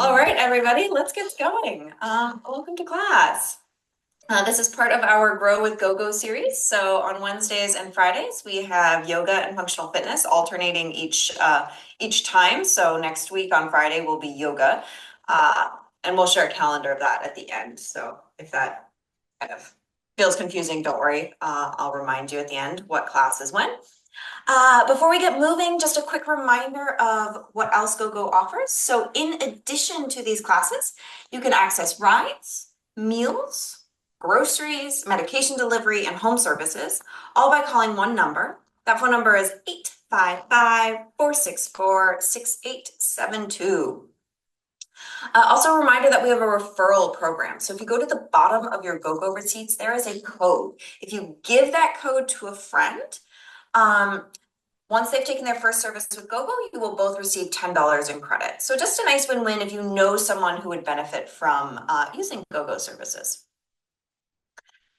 All right, everybody, let's get going. Welcome to class. This is part of our Grow with GoGo series. So on Wednesdays and Fridays, we have yoga and functional fitness alternating each time. So next week on Friday will be yoga, and we'll share a calendar of that at the end. So if that kind of feels confusing, don't worry. I'll remind you at the end what class is when. Before we get moving, just a quick reminder of what else GoGo offers. So in addition to these classes, you can access rides, meals, groceries, medication delivery, and home services, all by calling one number. That phone number is 855-464-6872. Also a reminder that we have a referral program. So if you go to the bottom of your GoGo receipts, there is a code. If you give that code to a friend, once they've taken their first service with GoGo, you will both receive $10 in credit. So just a nice win-win if you know someone who would benefit from using GoGo services.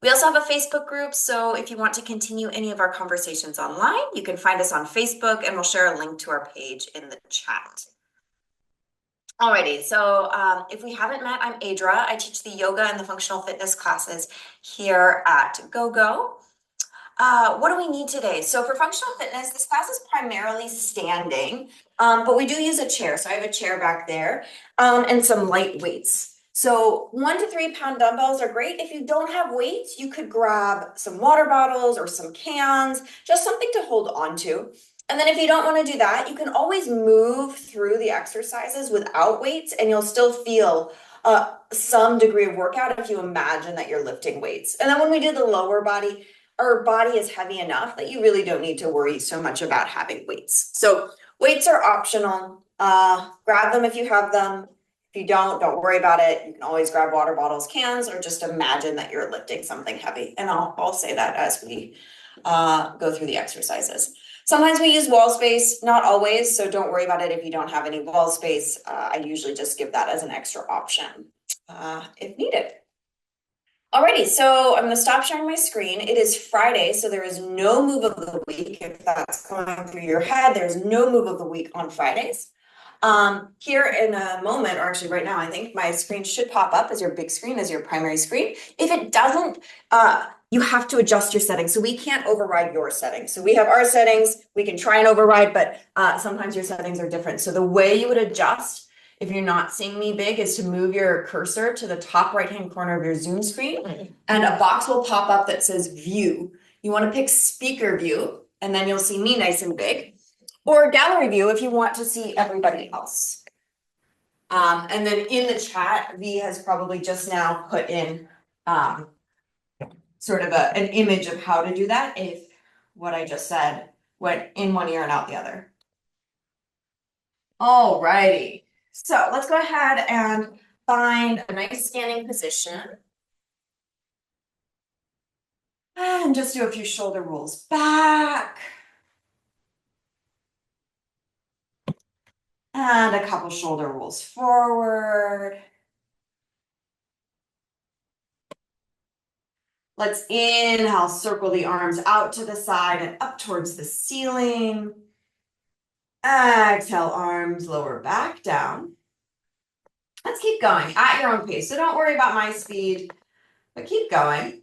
We also have a Facebook group, so if you want to continue any of our conversations online, you can find us on Facebook, and we'll share a link to our page in the chat. Alrighty, so if we haven't met, I'm Aedra. I teach the yoga and the functional fitness classes here at GoGo. What do we need today? So for functional fitness, this class is primarily standing, but we do use a chair. So I have a chair back there, and some light weights. So 1 to 3 pound dumbbells are great. If you don't have weights, you could grab some water bottles or some cans, just something to hold on to. And then if you don't want to do that, you can always move through the exercises without weights, and you'll still feel some degree of workout if you imagine that you're lifting weights. And then when we do the lower body, our body is heavy enough that you really don't need to worry so much about having weights. So weights are optional. Grab them if you have them. If you don't worry about it. You can always grab water bottles, cans, or just imagine that you're lifting something heavy. And I'll say that as we go through the exercises. Sometimes we use wall space, not always, so don't worry about it if you don't have any wall space. I usually just give that as an extra option if needed. Alrighty, so I'm going to stop sharing my screen. It is Friday, so there is no move of the week. If that's going through your head, there's no move of the week on Fridays. Here in a moment, or actually right now, I think my screen should pop up as your big screen, as your primary screen. If it doesn't, you have to adjust your settings. So we can't override your settings. So we have our settings, we can try and override, but sometimes your settings are different. So the way you would adjust, if you're not seeing me big, is to move your cursor to the top right-hand corner of your Zoom screen, and a box will pop up that says view. You want to pick speaker view, and then you'll see me nice and big, or gallery view if you want to see everybody else. And then in the chat, V has probably just now put in sort of an image of how to do that if what I just said went in one ear and out the other. All righty. So let's go ahead and find a nice standing position. And just do a few shoulder rolls back. And a couple shoulder rolls forward. Let's inhale, circle the arms out to the side and up towards the ceiling. Exhale, arms lower back down. Let's keep going at your own pace. So don't worry about my speed, but keep going.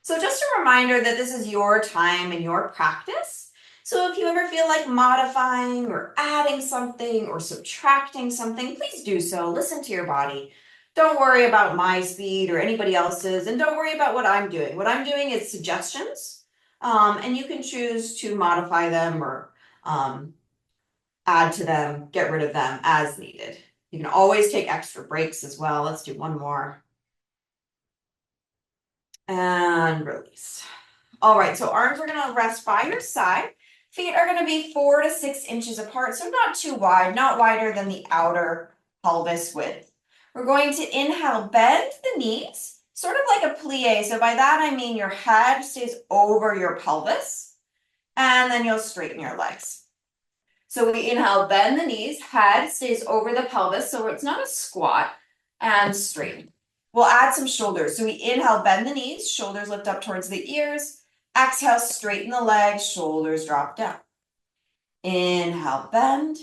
So just a reminder that this is your time and your practice. So if you ever feel like modifying or adding something or subtracting something, please do so. Listen to your body. Don't worry about my speed or anybody else's, and don't worry about what I'm doing. What I'm doing is suggestions, and you can choose to modify them or add to them, get rid of them as needed. You can always take extra breaks as well. Let's do one more. And release. All right, so arms are going to rest by your side. Feet are going to be 4 to 6 inches apart, so not too wide, not wider than the outer pelvis width. We're going to inhale, bend the knees, sort of like a plie. So by that, I mean your head stays over your pelvis, and then you'll straighten your legs. So we inhale, bend the knees, head stays over the pelvis, so it's not a squat, and straighten. We'll add some shoulders. So we inhale, bend the knees, shoulders lift up towards the ears. Exhale, straighten the legs, shoulders drop down. Inhale, bend,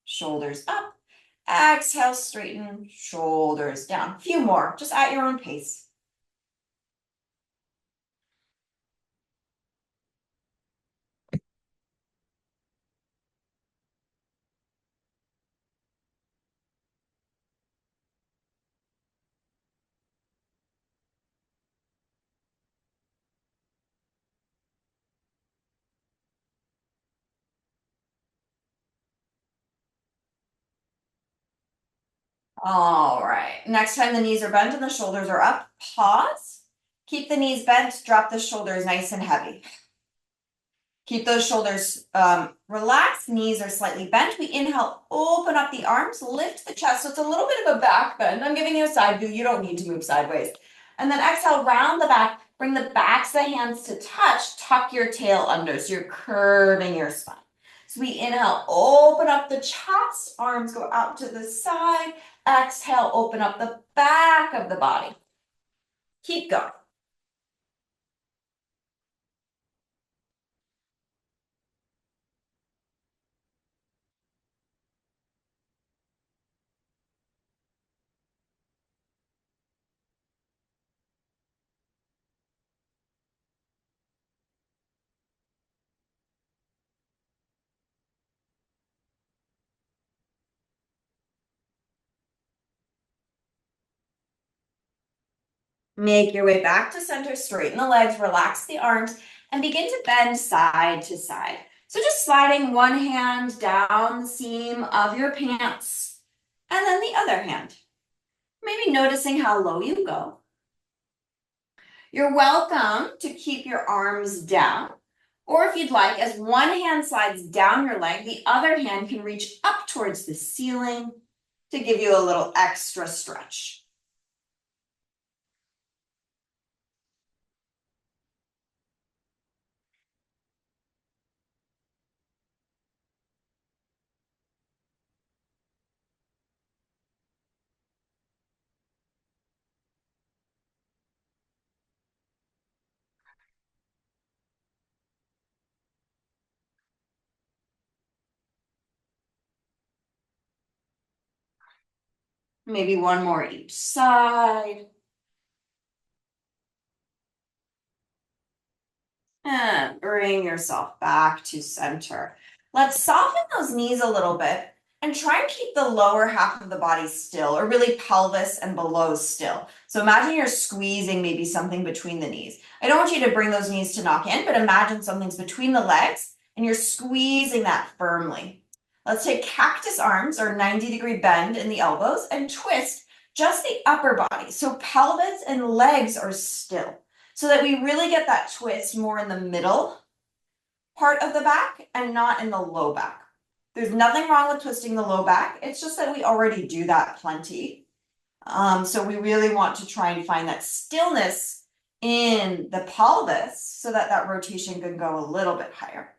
shoulders up. Exhale, straighten, shoulders down. A few more, just at your own pace. All right, next time the knees are bent and the shoulders are up, pause. Keep the knees bent, drop the shoulders nice and heavy. Keep those shoulders relaxed, knees are slightly bent. We inhale, open up the arms, lift the chest. So it's a little bit of a back bend. I'm giving you a side view. You don't need to move sideways. And then exhale, round the back. Bring the backs of the hands to touch. Tuck your tail under. So you're curving your spine. So we inhale, open up the chest. Arms go out to the side. Exhale, open up the back of the body. Keep going. Make your way back to center, straighten the legs, relax the arms, and begin to bend side to side. So just sliding one hand down the seam of your pants, and then the other hand. Maybe noticing how low you go. You're welcome to keep your arms down, or if you'd like, as one hand slides down your leg, the other hand can reach up towards the ceiling to give you a little extra stretch. Maybe one more each side. And bring yourself back to center. Let's soften those knees a little bit and try and keep the lower half of the body still, or really pelvis and below still. So imagine you're squeezing maybe something between the knees. I don't want you to bring those knees to knock in, but imagine something's between the legs and you're squeezing that firmly. Let's take cactus arms or 90-degree bend in the elbows and twist just the upper body. So pelvis and legs are still, so that we really get that twist more in the middle part of the back and not in the low back. There's nothing wrong with twisting the low back. It's just that we already do that plenty. So we really want to try and find that stillness in the pelvis so that that rotation can go a little bit higher.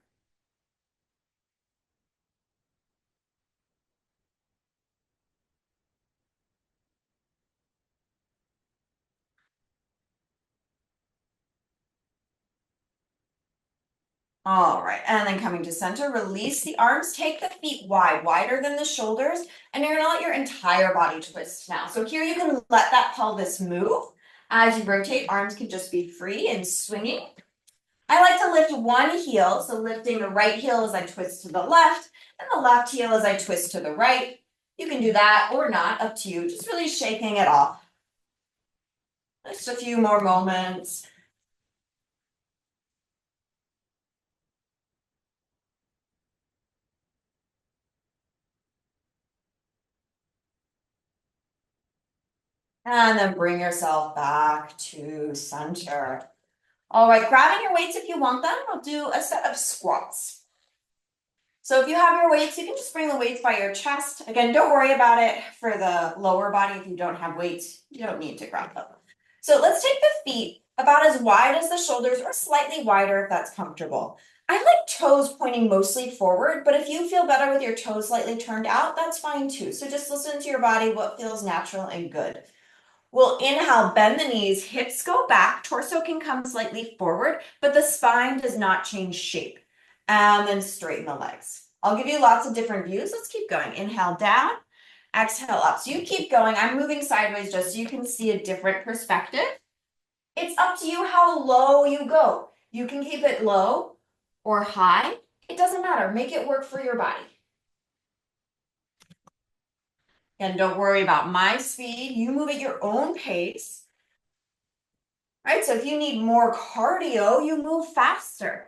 All right, and then coming to center, release the arms, take the feet wide, wider than the shoulders, and you're gonna let your entire body twist now. So here you can let that pelvis move. As you rotate, arms can just be free and swinging. I like to lift one heel, so lifting the right heel as I twist to the left, and the left heel as I twist to the right. You can do that or not, up to you, just really shaking it off. Just a few more moments. And then bring yourself back to center. All right, grabbing your weights if you want them. We'll do a set of squats. So if you have your weights, you can just bring the weights by your chest. Again, don't worry about it for the lower body. If you don't have weights, you don't need to grab them. So let's take the feet about as wide as the shoulders or slightly wider if that's comfortable. I like toes pointing mostly forward, but if you feel better with your toes slightly turned out, that's fine too. So just listen to your body, what feels natural and good. We'll inhale, bend the knees, hips go back, torso can come slightly forward, but the spine does not change shape. and then straighten the legs. I'll give you lots of different views. Let's keep going. Inhale down, exhale up. So you keep going. I'm moving sideways just so you can see a different perspective. It's up to you how low you go. You can keep it low or high. It doesn't matter. Make it work for your body. And don't worry about my speed. You move at your own pace. Right? So if you need more cardio, you move faster.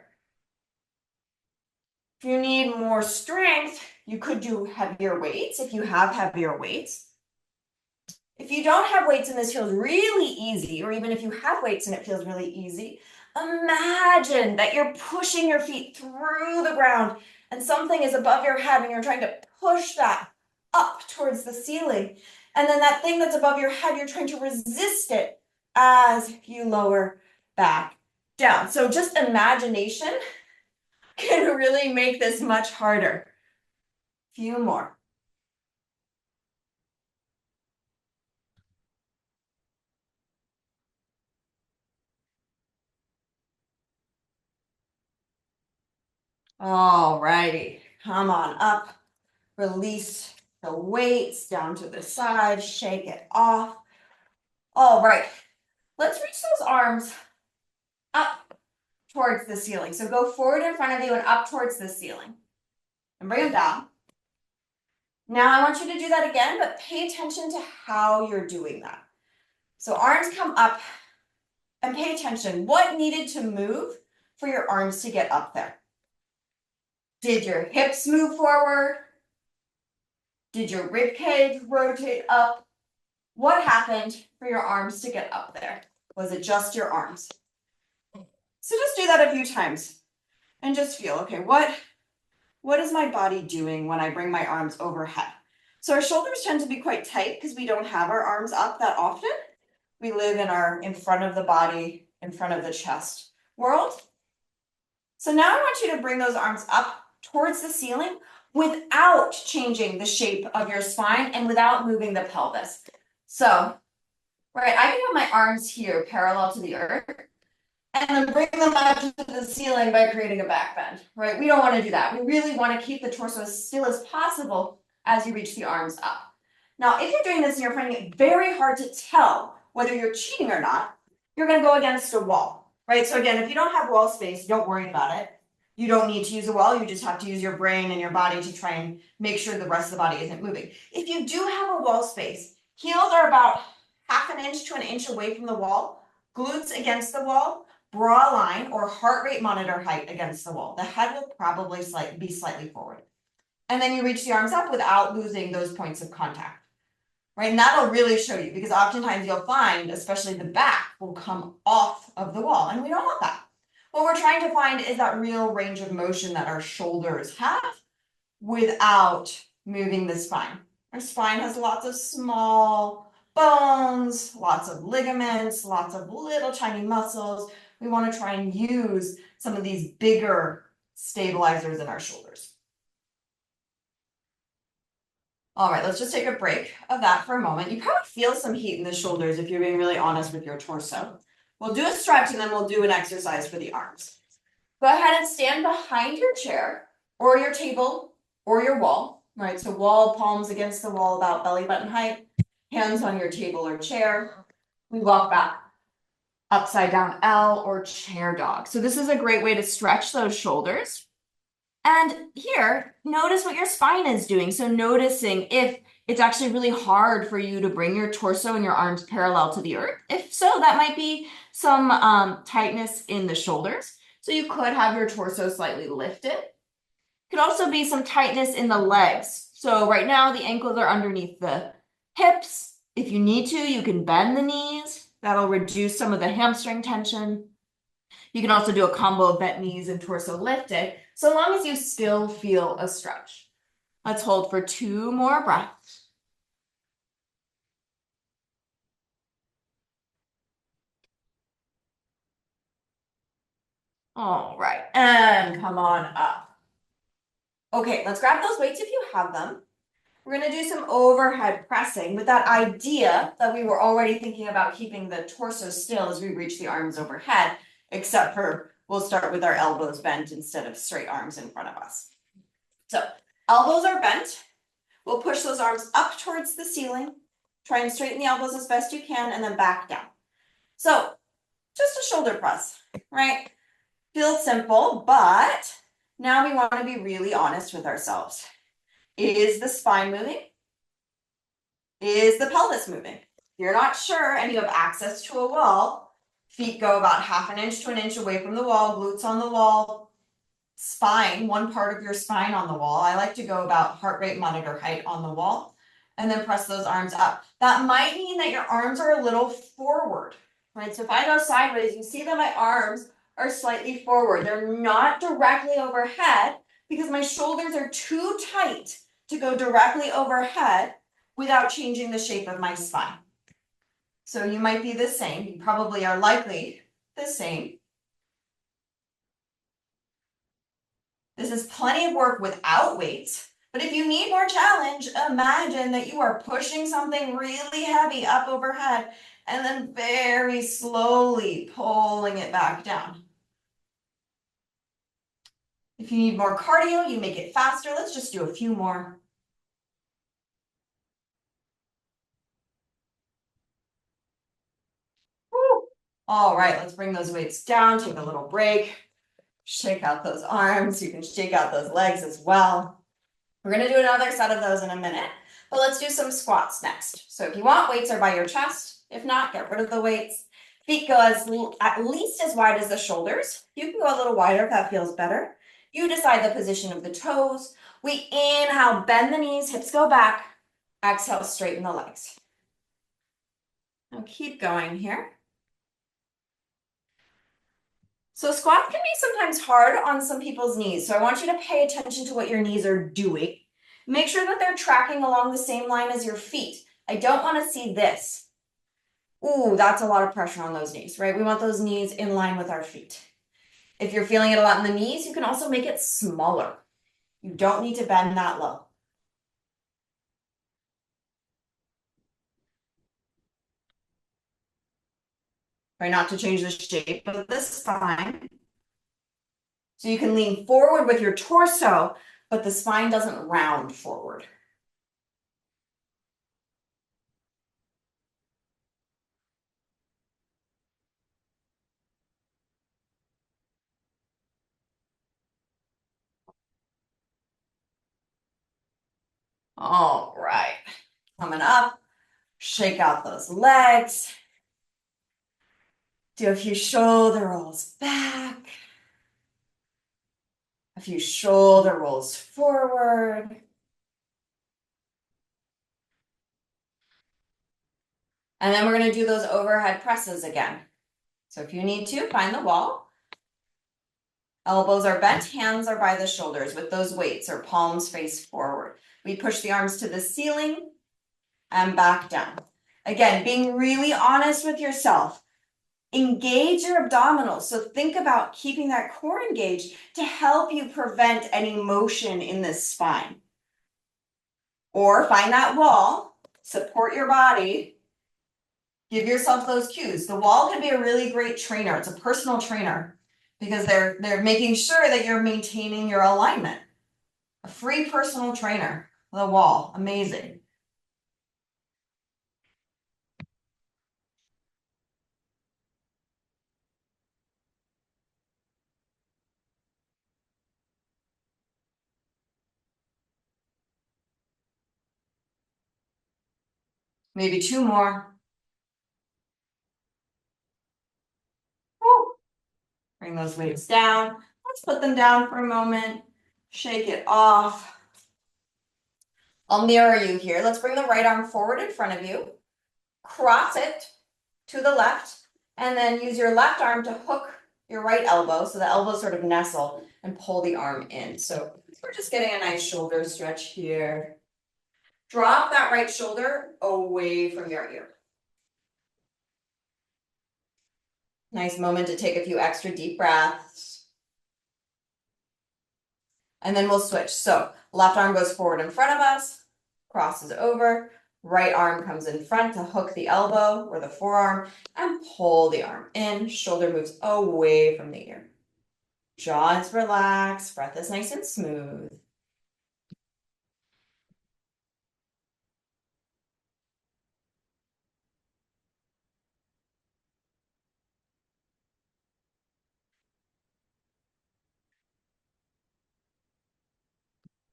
If you need more strength, you could do heavier weights if you have heavier weights. If you don't have weights and this feels really easy, or even if you have weights and it feels really easy, imagine that you're pushing your feet through the ground and something is above your head and you're trying to push that up towards the ceiling. And then that thing that's above your head, you're trying to resist it as you lower back down. So just imagination can really make this much harder. Few more. All righty, come on up. Release the weights down to the side, shake it off. All right, let's reach those arms up towards the ceiling. So go forward in front of you and up towards the ceiling. And bring them down. Now I want you to do that again, but pay attention to how you're doing that. So arms come up and pay attention. What needed to move for your arms to get up there? Did your hips move forward? Did your rib cage rotate up? What happened for your arms to get up there? Was it just your arms? So just do that a few times and just feel, okay, what is my body doing when I bring my arms overhead? So our shoulders tend to be quite tight because we don't have our arms up that often. We live in front of the body, in front of the chest world. So now I want you to bring those arms up towards the ceiling without changing the shape of your spine and without moving the pelvis. So, right, I can have my arms here parallel to the earth and then bring them up to the ceiling by creating a back bend, right? We don't want to do that. We really want to keep the torso as still as possible as you reach the arms up. Now, if you're doing this and you're finding it very hard to tell whether you're cheating or not, you're going to go against a wall, right? So again, if you don't have wall space, don't worry about it. You don't need to use a wall. You just have to use your brain and your body to try and make sure the rest of the body isn't moving. If you do have a wall space, heels are about 1/2 inch to 1 inch away from the wall, glutes against the wall, bra line or heart rate monitor height against the wall. The head will probably be slightly forward. And then you reach the arms up without losing those points of contact. Right, and that'll really show you because oftentimes you'll find, especially the back, will come off of the wall, and we don't want that. What we're trying to find is that real range of motion that our shoulders have without moving the spine. Our spine has lots of small bones, lots of ligaments, lots of little tiny muscles. We want to try and use some of these bigger stabilizers in our shoulders. All right, let's just take a break of that for a moment. You probably feel some heat in the shoulders if you're being really honest with your torso. We'll do a stretch and then we'll do an exercise for the arms. Go ahead and stand behind your chair or your table or your wall, right? So wall, palms against the wall about belly button height, hands on your table or chair. We walk back, upside down L or chair dog. So this is a great way to stretch those shoulders. And here, notice what your spine is doing. So noticing if it's actually really hard for you to bring your torso and your arms parallel to the earth. If so, that might be some tightness in the shoulders. So you could have your torso slightly lifted. Could also be some tightness in the legs. So right now the ankles are underneath the hips. If you need to, you can bend the knees. That'll reduce some of the hamstring tension. You can also do a combo of bent knees and torso lifted, so long as you still feel a stretch. Let's hold for 2 more breaths. All right, and come on up. Okay, let's grab those weights if you have them. We're going to do some overhead pressing with that idea that we were already thinking about keeping the torso still as we reach the arms overhead, except for we'll start with our elbows bent instead of straight arms in front of us. So elbows are bent. We'll push those arms up towards the ceiling. Try and straighten the elbows as best you can and then back down. So just a shoulder press, right? Feels simple, but now we want to be really honest with ourselves. Is the spine moving? Is the pelvis moving? If you're not sure and you have access to a wall, feet go about 1/2 inch to 1 inch away from the wall, glutes on the wall, spine, one part of your spine on the wall. I like to go about heart rate monitor height on the wall and then press those arms up. That might mean that your arms are a little forward, right? So if I go sideways, you see that my arms are slightly forward. They're not directly overhead because my shoulders are too tight to go directly overhead without changing the shape of my spine. So you might be the same. You probably are likely the same. This is plenty of work without weights, but if you need more challenge, imagine that you are pushing something really heavy up overhead and then very slowly pulling it back down. If you need more cardio, you make it faster. Let's just do a few more. Woo. All right, let's bring those weights down, take a little break, shake out those arms. You can shake out those legs as well. We're gonna do another set of those in a minute, but let's do some squats next. So if you want, weights are by your chest. If not, get rid of the weights. Feet go at least as wide as the shoulders. You can go a little wider if that feels better. You decide the position of the toes. We inhale, bend the knees, hips go back. Exhale, straighten the legs. Now keep going here. So squats can be sometimes hard on some people's knees. So I want you to pay attention to what your knees are doing. Make sure that they're tracking along the same line as your feet. I don't want to see this. Ooh, that's a lot of pressure on those knees, right? We want those knees in line with our feet. If you're feeling it a lot in the knees, you can also make it smaller. You don't need to bend that low. Try not to change the shape of the spine. So you can lean forward with your torso, but the spine doesn't round forward. All right, coming up, shake out those legs. Do a few shoulder rolls back. A few shoulder rolls forward. And then we're going to do those overhead presses again. So if you need to, find the wall. Elbows are bent, hands are by the shoulders with those weights or palms face forward. We push the arms to the ceiling and back down. Again, being really honest with yourself. Engage your abdominals. So think about keeping that core engaged to help you prevent any motion in the spine. Or find that wall, support your body, give yourself those cues. The wall can be a really great trainer. It's a personal trainer because they're making sure that you're maintaining your alignment. A free personal trainer, the wall, amazing. Maybe 2 more. Woo. Bring those weights down. Let's put them down for a moment. Shake it off. I'll mirror you here. Let's bring the right arm forward in front of you. Cross it to the left. And then use your left arm to hook your right elbow. So the elbows sort of nestle and pull the arm in. So we're just getting a nice shoulder stretch here. Drop that right shoulder away from your ear. Nice moment to take a few extra deep breaths. And then we'll switch. So left arm goes forward in front of us, crosses over. Right arm comes in front to hook the elbow or the forearm and pull the arm in. Shoulder moves away from the ear. Jaw is relaxed, breath is nice and smooth.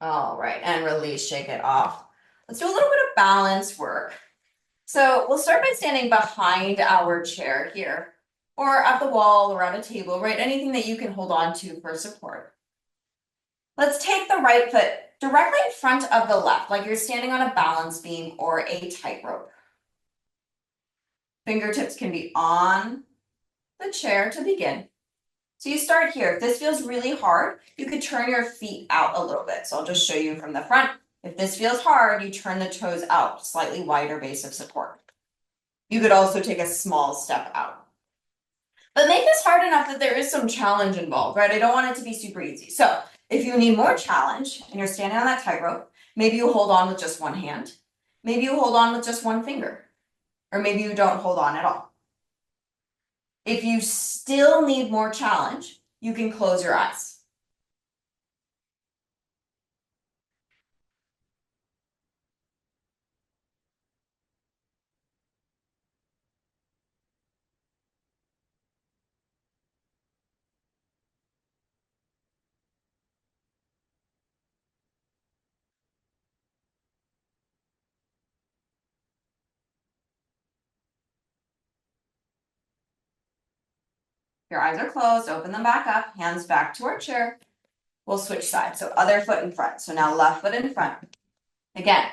All right, and release, shake it off. Let's do a little bit of balance work. So we'll start by standing behind our chair here, or at the wall or at a table, right? Anything that you can hold on to for support. Let's take the right foot directly in front of the left, like you're standing on a balance beam or a tightrope. Fingertips can be on the chair to begin. So you start here. If this feels really hard, you could turn your feet out a little bit. So I'll just show you from the front. If this feels hard, you turn the toes out, slightly wider base of support. You could also take a small step out. But make this hard enough that there is some challenge involved, right? I don't want it to be super easy. So if you need more challenge and you're standing on that tightrope, maybe you hold on with just one hand. Maybe you hold on with just one finger. Or maybe you don't hold on at all. If you still need more challenge, you can close your eyes. Your eyes are closed, open them back up, hands back to our chair. We'll switch sides. So other foot in front. So now left foot in front. Again,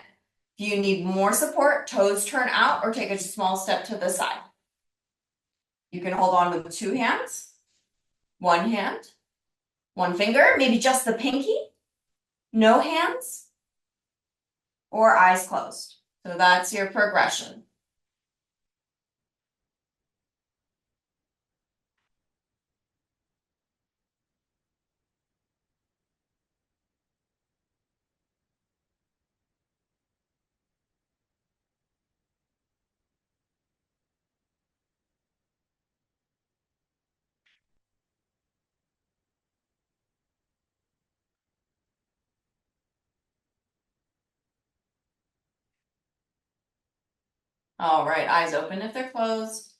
if you need more support, toes turn out or take a small step to the side. You can hold on with two hands, one hand, one finger, maybe just the pinky, no hands, or eyes closed. So that's your progression. All right, eyes open if they're closed.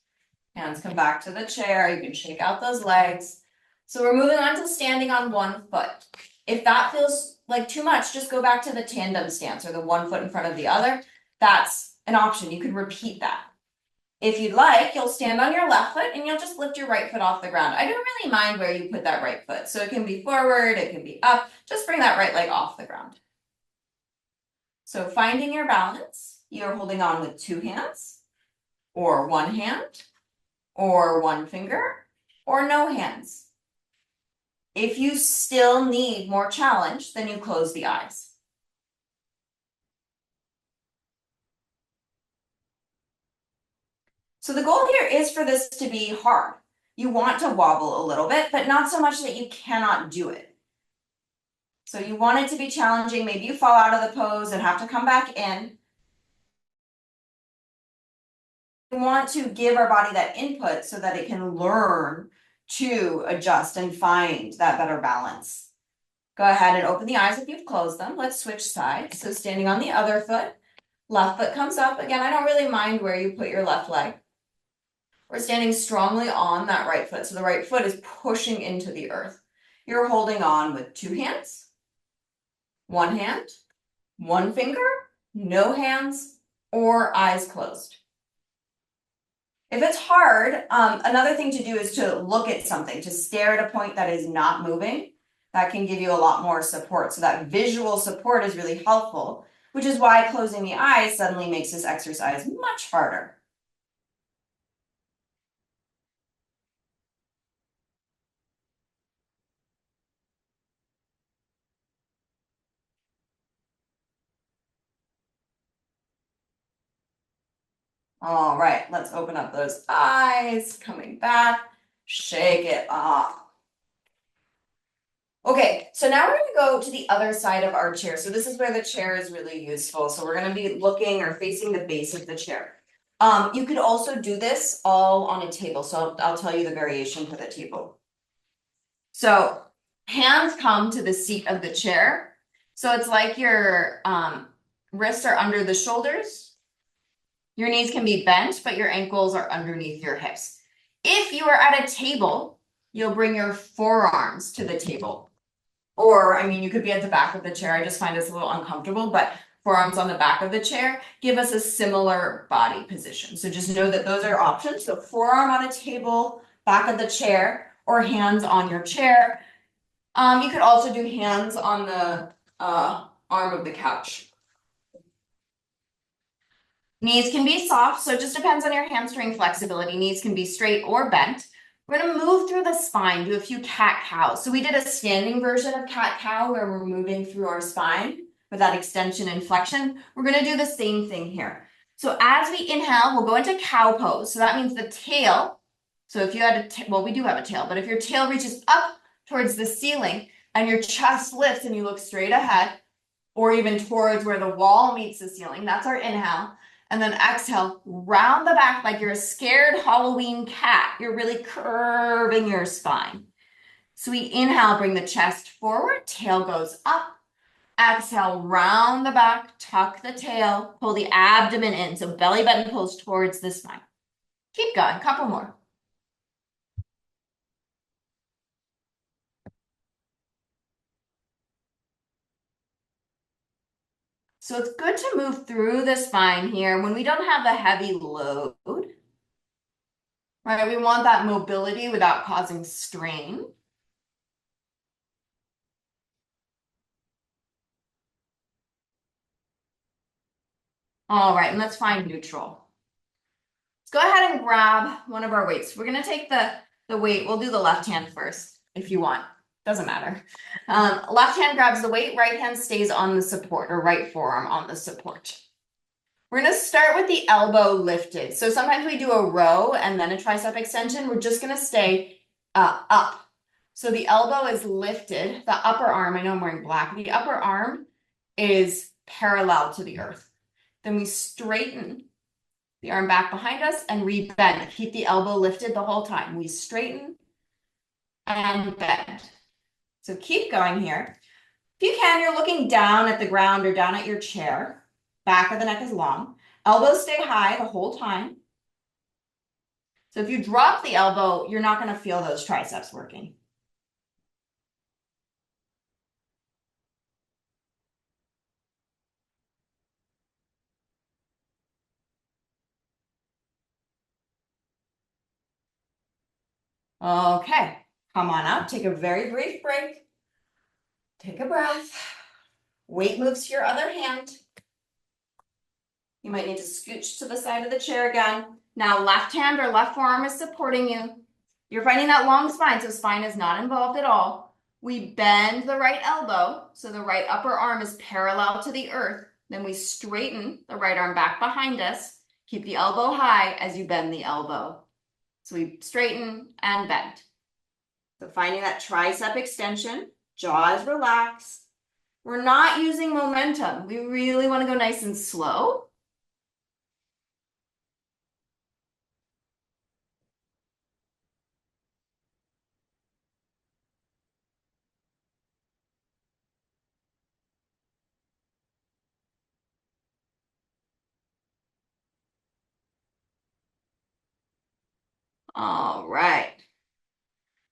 Hands come back to the chair. You can shake out those legs. So we're moving on to standing on one foot. If that feels like too much, just go back to the tandem stance or the one foot in front of the other. That's an option. You can repeat that. If you'd like, you'll stand on your left foot and you'll just lift your right foot off the ground. I don't really mind where you put that right foot. So it can be forward, it can be up. Just bring that right leg off the ground. So finding your balance, you're holding on with two hands or one hand or one finger or no hands. If you still need more challenge, then you close the eyes. So the goal here is for this to be hard. You want to wobble a little bit, but not so much that you cannot do it. So you want it to be challenging. Maybe you fall out of the pose and have to come back in. We want to give our body that input so that it can learn to adjust and find that better balance. Go ahead and open the eyes if you've closed them. Let's switch sides. So standing on the other foot, left foot comes up. Again, I don't really mind where you put your left leg. We're standing strongly on that right foot. So the right foot is pushing into the earth. You're holding on with two hands, one hand, one finger, no hands, or eyes closed. If it's hard, another thing to do is to look at something, to stare at a point that is not moving. That can give you a lot more support. So that visual support is really helpful, which is why closing the eyes suddenly makes this exercise much harder. All right, let's open up those eyes, coming back, shake it off. Okay, so now we're gonna go to the other side of our chair. So this is where the chair is really useful. So we're gonna be looking or facing the base of the chair. You could also do this all on a table. So I'll tell you the variation for the table. So Hands come to the seat of the chair. So it's like your wrists are under the shoulders. Your knees can be bent, but your ankles are underneath your hips. If you are at a table, you'll bring your forearms to the table. Or, I mean, you could be at the back of the chair. I just find this a little uncomfortable, but forearms on the back of the chair give us a similar body position. So just know that those are options. So forearm on a table, back of the chair, or hands on your chair. You could also do hands on the arm of the couch. Knees can be soft, so it just depends on your hamstring flexibility. Knees can be straight or bent. We're gonna move through the spine, do a few cat-cows. So we did a standing version of cat-cow where we're moving through our spine with that extension and flexion. We're gonna do the same thing here. So as we inhale, we'll go into cow pose. So that means the tail. So if you had well, we do have a tail, but if your tail reaches up towards the ceiling and your chest lifts and you look straight ahead, or even towards where the wall meets the ceiling, that's our inhale. And then exhale, round the back like you're a scared Halloween cat. You're really curving your spine. So we inhale, bring the chest forward, tail goes up. Exhale, round the back, tuck the tail, pull the abdomen in. So belly button pulls towards the spine. Keep going, couple more. So it's good to move through the spine here when we don't have the heavy load. Right, we want that mobility without causing strain. All right, and let's find neutral. Let's go ahead and grab one of our weights. We're gonna take the weight, we'll do the left hand first, if you want, doesn't matter. Left hand grabs the weight, right hand stays on the support, or right forearm on the support. We're gonna start with the elbow lifted. So sometimes we do a row and then a tricep extension. We're just gonna stay up. So the elbow is lifted, the upper arm, I know I'm wearing black, the upper arm is parallel to the earth. Then we straighten the arm back behind us and re-bend. Keep the elbow lifted the whole time. We straighten and bend. So keep going here. If you can, you're looking down at the ground or down at your chair. Back of the neck is long. Elbows stay high the whole time. So if you drop the elbow, you're not going to feel those triceps working. Okay, come on up. Take a very brief break. Take a breath. Weight moves to your other hand. You might need to scooch to the side of the chair again. Now left hand or left forearm is supporting you. You're finding that long spine, so spine is not involved at all. We bend the right elbow, so the right upper arm is parallel to the earth. Then we straighten the right arm back behind us. Keep the elbow high as you bend the elbow. So we straighten and bend. So finding that tricep extension, jaw is relaxed. We're not using momentum. We really want to go nice and slow. All right.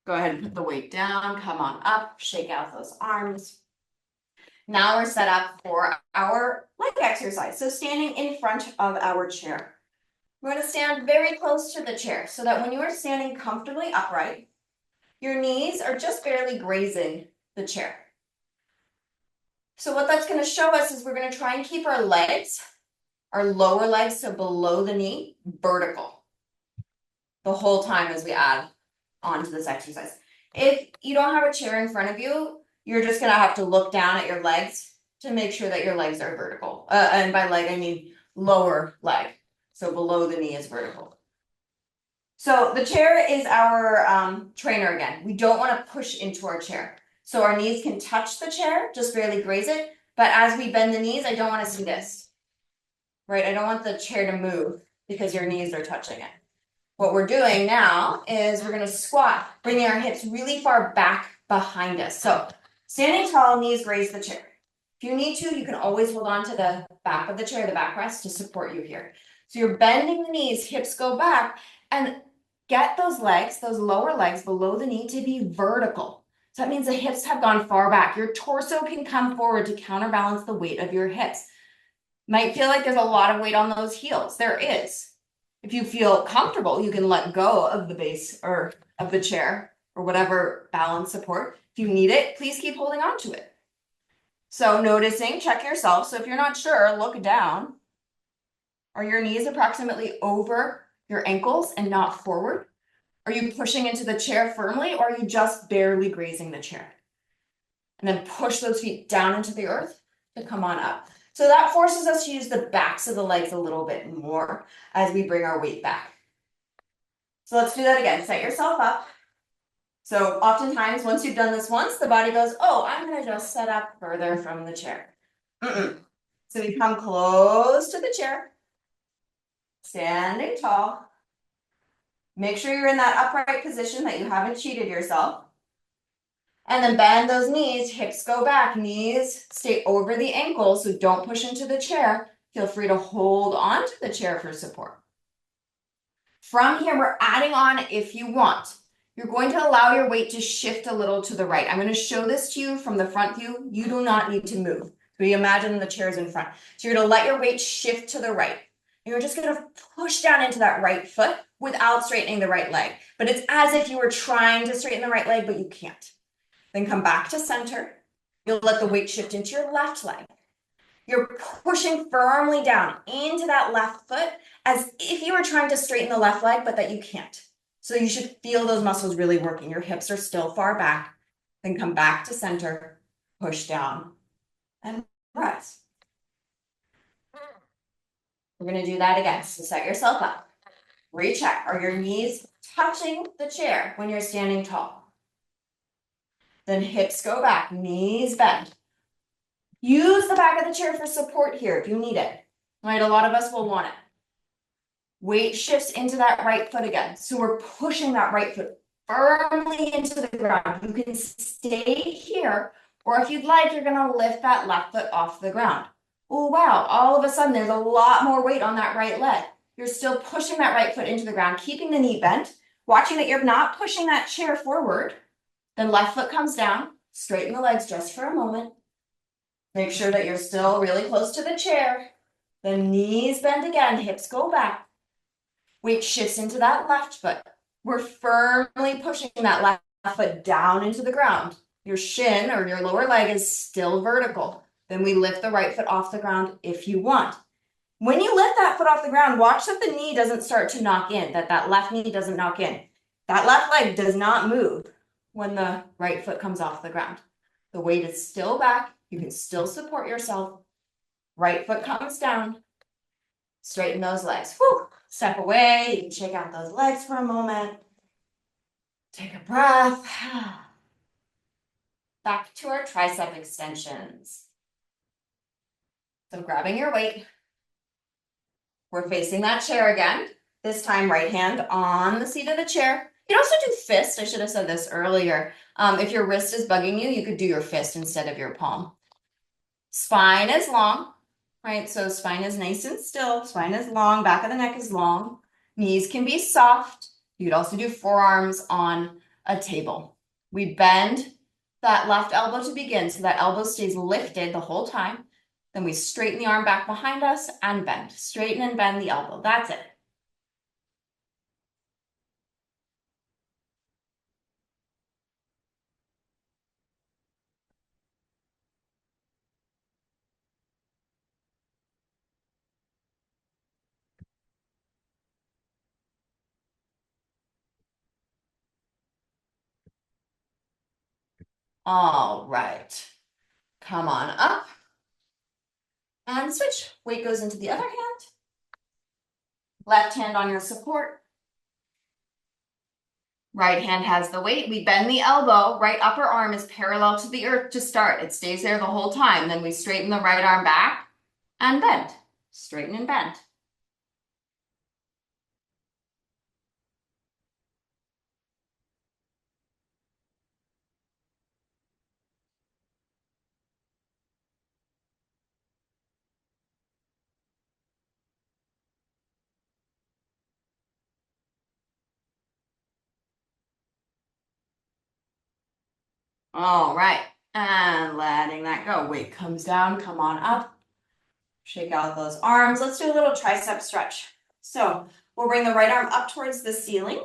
Go ahead and put the weight down, come on up, shake out those arms. Now we're set up for our leg exercise. So standing in front of our chair. We're going to stand very close to the chair so that when you are standing comfortably upright, your knees are just barely grazing the chair. So what that's going to show us is we're going to try and keep our legs, our lower legs, so below the knee, vertical the whole time as we add on to this exercise. If you don't have a chair in front of you, you're just going to have to look down at your legs to make sure that your legs are vertical. And by leg, I mean lower leg. So below the knee is vertical. So the chair is our trainer again. We don't want to push into our chair. So our knees can touch the chair, just barely graze it. But as we bend the knees, I don't want to see this. Right? I don't want the chair to move because your knees are touching it. What we're doing now is we're going to squat, bringing our hips really far back behind us. So standing tall, knees graze the chair. If you need to, you can always hold on to the back of the chair, the backrest, to support you here. So you're bending the knees, hips go back, and get those legs, those lower legs below the knee, to be vertical. So that means the hips have gone far back. Your torso can come forward to counterbalance the weight of your hips. Might feel like there's a lot of weight on those heels. There is. If you feel comfortable, you can let go of the base or of the chair or whatever balance support. If you need it, please keep holding on to it. So noticing, check yourself. So if you're not sure, look down. Are your knees approximately over your ankles and not forward? Are you pushing into the chair firmly, or are you just barely grazing the chair? And then push those feet down into the earth to come on up. So that forces us to use the backs of the legs a little bit more as we bring our weight back. So let's do that again. Set yourself up. So oftentimes, once you've done this once, the body goes, oh, I'm gonna just set up further from the chair. So we come close to the chair, standing tall. Make sure you're in that upright position, that you haven't cheated yourself. And then bend those knees, hips go back, knees stay over the ankles, so don't push into the chair. Feel free to hold on to the chair for support. From here, we're adding on if you want. You're going to allow your weight to shift a little to the right. I'm going to show this to you from the front view. You do not need to move. So you imagine the chair's in front. So you're going to let your weight shift to the right. You're just going to push down into that right foot without straightening the right leg. But it's as if you were trying to straighten the right leg, but you can't. Then come back to center. You'll let the weight shift into your left leg. You're pushing firmly down into that left foot as if you were trying to straighten the left leg, but that you can't. So you should feel those muscles really working. Your hips are still far back. Then come back to center, push down, and press. We're going to do that again. So set yourself up. Recheck. Are your knees touching the chair when you're standing tall? Then hips go back, knees bend. Use the back of the chair for support here if you need it. Right, a lot of us will want it. Weight shifts into that right foot again. So we're pushing that right foot firmly into the ground. You can stay here, or if you'd like, you're gonna lift that left foot off the ground. Oh, wow, all of a sudden there's a lot more weight on that right leg. You're still pushing that right foot into the ground, keeping the knee bent, watching that you're not pushing that chair forward. Then left foot comes down, straighten the legs just for a moment. Make sure that you're still really close to the chair. The knees bend again, hips go back. Weight shifts into that left foot. We're firmly pushing that left foot down into the ground. Your shin or your lower leg is still vertical. Then we lift the right foot off the ground if you want. When you lift that foot off the ground, watch that the knee doesn't start to knock in, that left knee doesn't knock in. That left leg does not move when the right foot comes off the ground. The weight is still back. You can still support yourself. Right foot comes down. Straighten those legs. Whew. Step away. You can shake out those legs for a moment. Take a breath. Back to our tricep extensions. So grabbing your weight. We're facing that chair again. This time, right hand on the seat of the chair. You can also do fist. I should have said this earlier. If your wrist is bugging you, you could do your fist instead of your palm. Spine is long, right? So spine is nice and still. Spine is long. Back of the neck is long. Knees can be soft. You could also do forearms on a table. We bend that left elbow to begin, so that elbow stays lifted the whole time. Then we straighten the arm back behind us and bend. Straighten and bend the elbow. That's it. All right. Come on up. And switch. Weight goes into the other hand. Left hand on your support. Right hand has the weight. We bend the elbow. Right upper arm is parallel to the earth to start. It stays there the whole time. Then we straighten the right arm back and bend. Straighten and bend. All right, and letting that go. Weight comes down, come on up. Shake out those arms. Let's do a little tricep stretch. So we'll bring the right arm up towards the ceiling.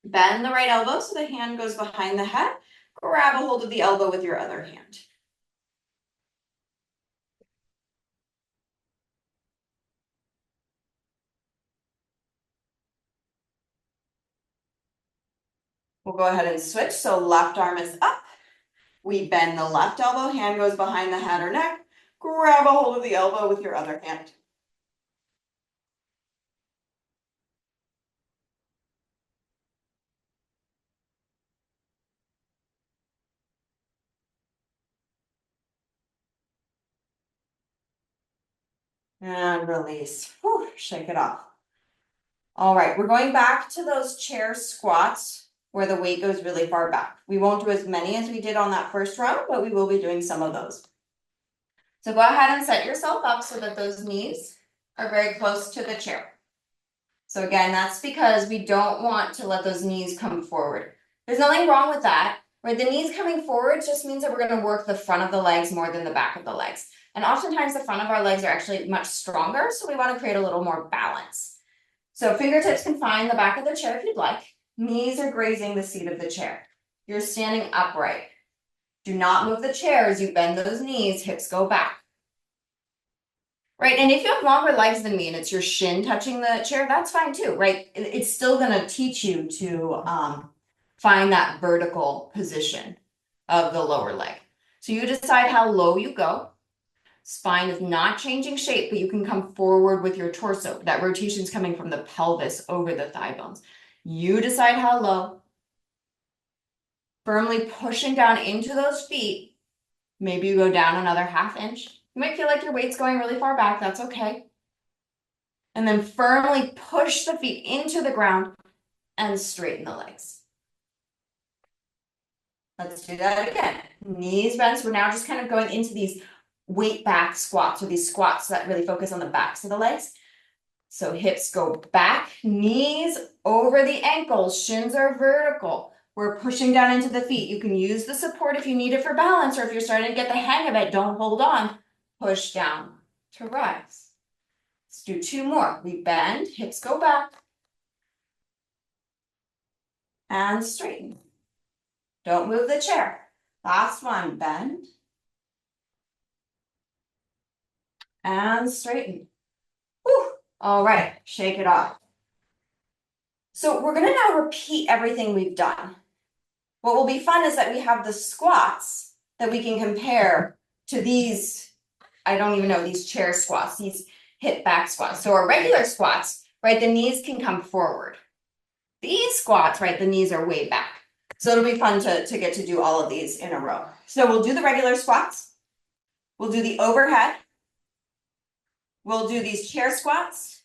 Bend the right elbow so the hand goes behind the head. Grab a hold of the elbow with your other hand. We'll go ahead and switch. So left arm is up. We bend the left elbow, hand goes behind the head or neck. Grab a hold of the elbow with your other hand. And release. Whew, shake it off. All right, we're going back to those chair squats where the weight goes really far back. We won't do as many as we did on that first round, but we will be doing some of those. So go ahead and set yourself up so that those knees are very close to the chair. So again, that's because we don't want to let those knees come forward. There's nothing wrong with that, right? The knees coming forward just means that we're going to work the front of the legs more than the back of the legs. And oftentimes the front of our legs are actually much stronger, so we want to create a little more balance. So fingertips can find the back of the chair if you'd like. Knees are grazing the seat of the chair. You're standing upright. Do not move the chair as you bend those knees, hips go back. Right, and if you have longer legs than me and it's your shin touching the chair, that's fine too, right? It's still gonna teach you to find that vertical position of the lower leg. So you decide how low you go. Spine is not changing shape, but you can come forward with your torso. That rotation is coming from the pelvis over the thigh bones. You decide how low. Firmly pushing down into those feet. Maybe you go down another ½ inch. You might feel like your weight's going really far back. That's okay. And then firmly push the feet into the ground and straighten the legs. Let's do that again. Knees bent. So we're now just kind of going into these weight back squats, or these squats that really focus on the backs of the legs. So hips go back, knees over the ankles, shins are vertical. We're pushing down into the feet. You can use the support if you need it for balance, or if you're starting to get the hang of it, don't hold on. Push down to rise. Let's do 2 more. We bend, hips go back, and straighten. Don't move the chair. Last one, bend, and straighten. Whew. All right, shake it off. So we're gonna now repeat everything we've done. What will be fun is that we have the squats that we can compare to these, I don't even know, these chair squats, these hip back squats. So our regular squats, right, the knees can come forward. These squats, right, the knees are way back. So it'll be fun to get to do all of these in a row. So we'll do the regular squats. We'll do the overhead. We'll do these chair squats.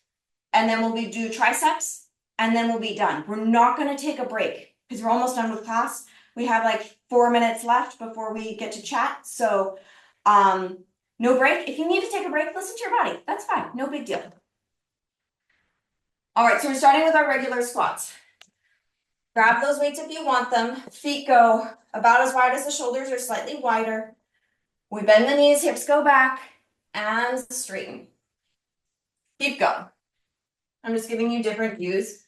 And then we'll do triceps. And then we'll be done. We're not going to take a break because we're almost done with class. We have like 4 minutes left before we get to chat. So no break. If you need to take a break, listen to your body. That's fine. No big deal. All right, so we're starting with our regular squats. Grab those weights if you want them. Feet go about as wide as the shoulders or slightly wider. We bend the knees, hips go back, and straighten. Keep going. I'm just giving you different views.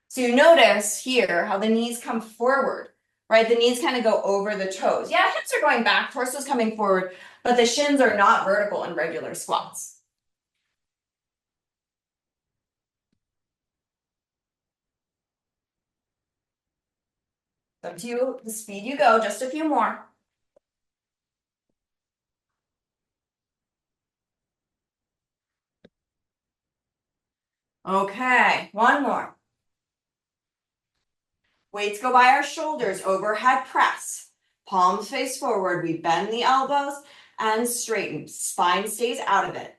So you notice here how the knees come forward, right? The knees kind of go over the toes. Yeah, hips are going back, torso's coming forward, but the shins are not vertical in regular squats. Up to you, the speed you go, just a few more. Okay, one more. Weights go by our shoulders, overhead press. Palms face forward, we bend the elbows and straighten. Spine stays out of it.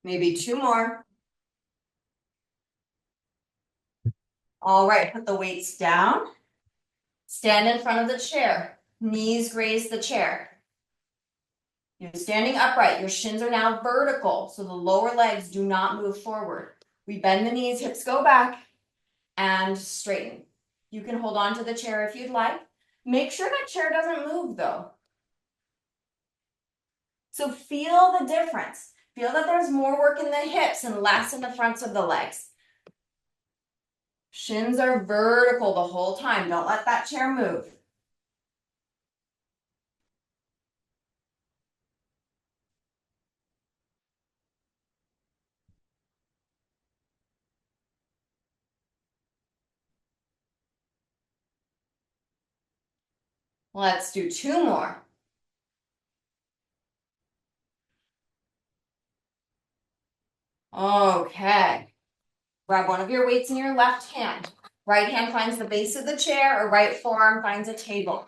Maybe 2 more. All right, put the weights down. Stand in front of the chair, knees graze the chair. You're standing upright, your shins are now vertical, so the lower legs do not move forward. We bend the knees, hips go back, and straighten. You can hold on to the chair if you'd like. Make sure that chair doesn't move though. So feel the difference. Feel that there's more work in the hips and less in the fronts of the legs. Shins are vertical the whole time. Don't let that chair move. Let's do 2 more. Okay. Grab one of your weights in your left hand. Right hand finds the base of the chair, or right forearm finds a table.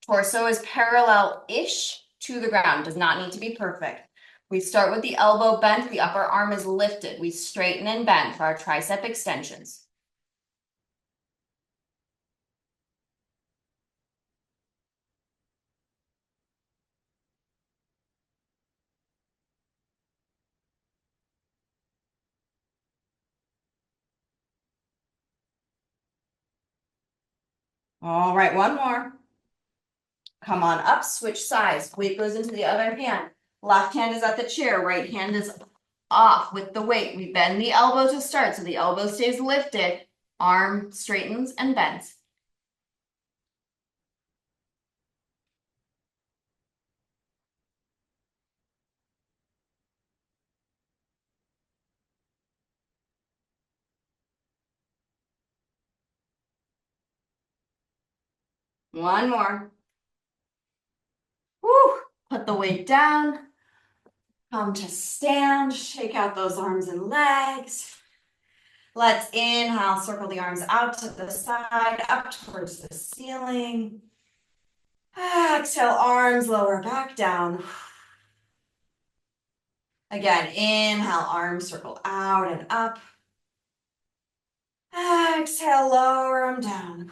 Torso is parallel-ish to the ground, does not need to be perfect. We start with the elbow bent, the upper arm is lifted. We straighten and bend for our tricep extensions. All right, one more. Come on up, switch sides. Weight goes into the other hand. Left hand is at the chair, right hand is off with the weight. We bend the elbow to start, so the elbow stays lifted. Arm straightens and bends. One more. Woo! Put the weight down. Come to stand, shake out those arms and legs. Let's inhale, circle the arms out to the side, up towards the ceiling. Exhale, arms lower back down. Again, inhale, arms circle out and up. Exhale, lower them down.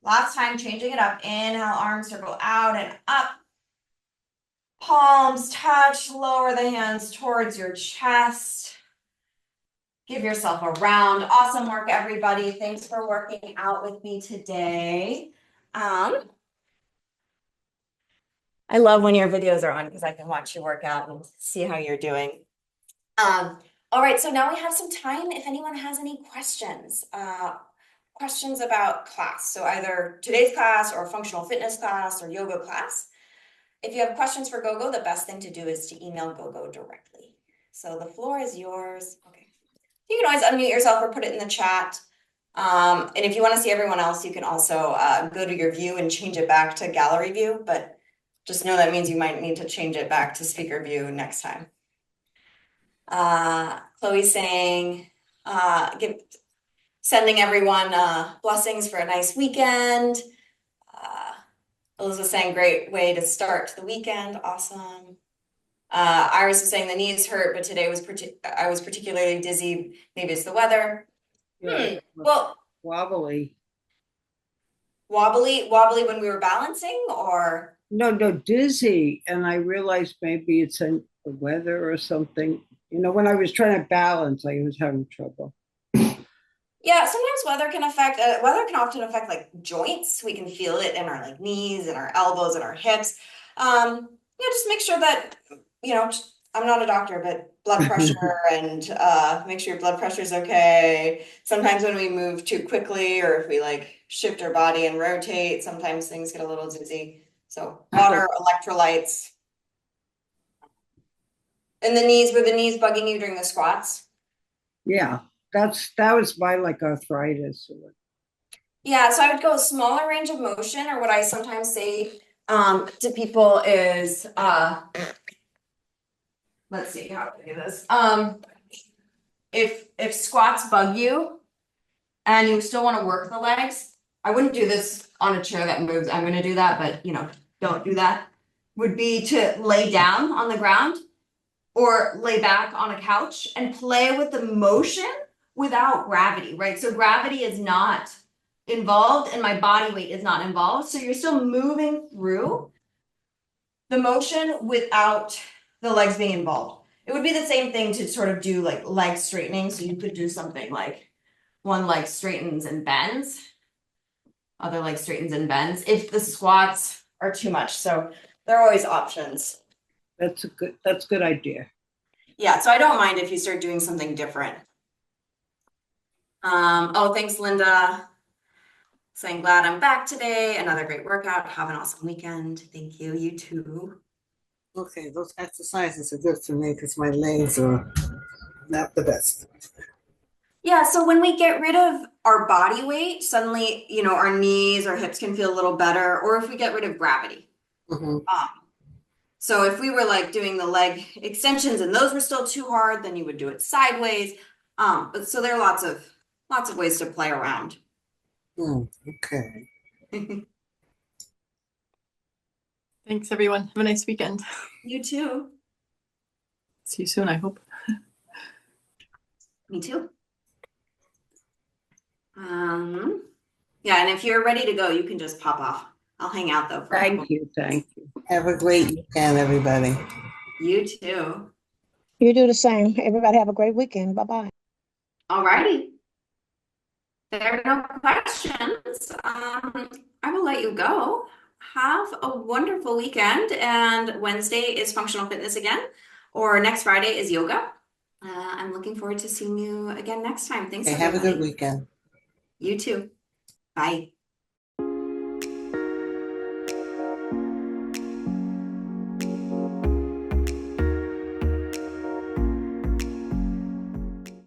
Last time, changing it up. Inhale, arms circle out and up. Palms touch, lower the hands towards your chest. Give yourself a round. Awesome work, everybody. Thanks for working out with me today. I love when your videos are on because I can watch you work out and see how you're doing. All right, so now we have some time if anyone has any questions. Questions about class. So either today's class or functional fitness class or yoga class. If you have questions for GoGo, the best thing to do is to email GoGo directly. So the floor is yours. Okay. You can always unmute yourself or put it in the chat. And if you want to see everyone else, you can also go to your view and change it back to gallery view, but just know that means you might need to change it back to speaker view next time. Chloe's saying, sending everyone blessings for a nice weekend. Elizabeth saying, great way to start the weekend. Awesome. Iris is saying the knees hurt, but today I was particularly dizzy. Maybe it's the weather. Yeah, Well, wobbly. wobbly when we were balancing, or No, dizzy. And I realized maybe it's in the weather or something. You know, when I was trying to balance, I was having trouble. yeah, sometimes weather can often affect like joints. We can feel it in our like knees and our elbows and our hips. Yeah, just make sure that, I'm not a doctor, but blood pressure and make sure your blood pressure is okay. Sometimes when we move too quickly or if we like shift our body and rotate, sometimes things get a little dizzy. So water, electrolytes. And were the knees bugging you during the squats? Yeah, that was my like arthritis. Yeah, so I would go a smaller range of motion, or what I sometimes say to people is let's see how to do this. If squats bug you and you still want to work the legs, I wouldn't do this on a chair that moves. I'm going to do that, but don't do that. Would be to lay down on the ground or lay back on a couch and play with the motion without gravity, right? So gravity is not involved and my body weight is not involved. So you're still moving through the motion without the legs being involved. It would be the same thing to sort of do like leg straightening. So you could do something like one leg straightens and bends, other leg straightens and bends if the squats are too much. So there are always options. That's a good idea. Yeah, so I don't mind if you start doing something different. Oh, thanks, Linda. Saying glad I'm back today. Another great workout. Have an awesome weekend. Thank you. You too. Okay, those exercises are good for me because my legs are not the best. Yeah, so when we get rid of our body weight, suddenly, you know, our knees, our hips can feel a little better, or if we get rid of gravity. Mhm. So if we were like doing the leg extensions and those were still too hard, then you would do it sideways. But so there are lots of ways to play around. Okay. Thanks, everyone. Have a nice weekend. You too. See you soon, I hope. Me too. Yeah, and if you're ready to go, you can just pop off. I'll hang out though for a couple. Thank you. Have a great weekend, everybody. You too. You do the same. Everybody have a great weekend. Bye-bye. Alrighty. There are no questions. I will let you go. Have a wonderful weekend. And Wednesday is functional fitness again, or next Friday is yoga. I'm looking forward to seeing you again next time. Thanks, Okay, have a good everybody. weekend. You too. Bye.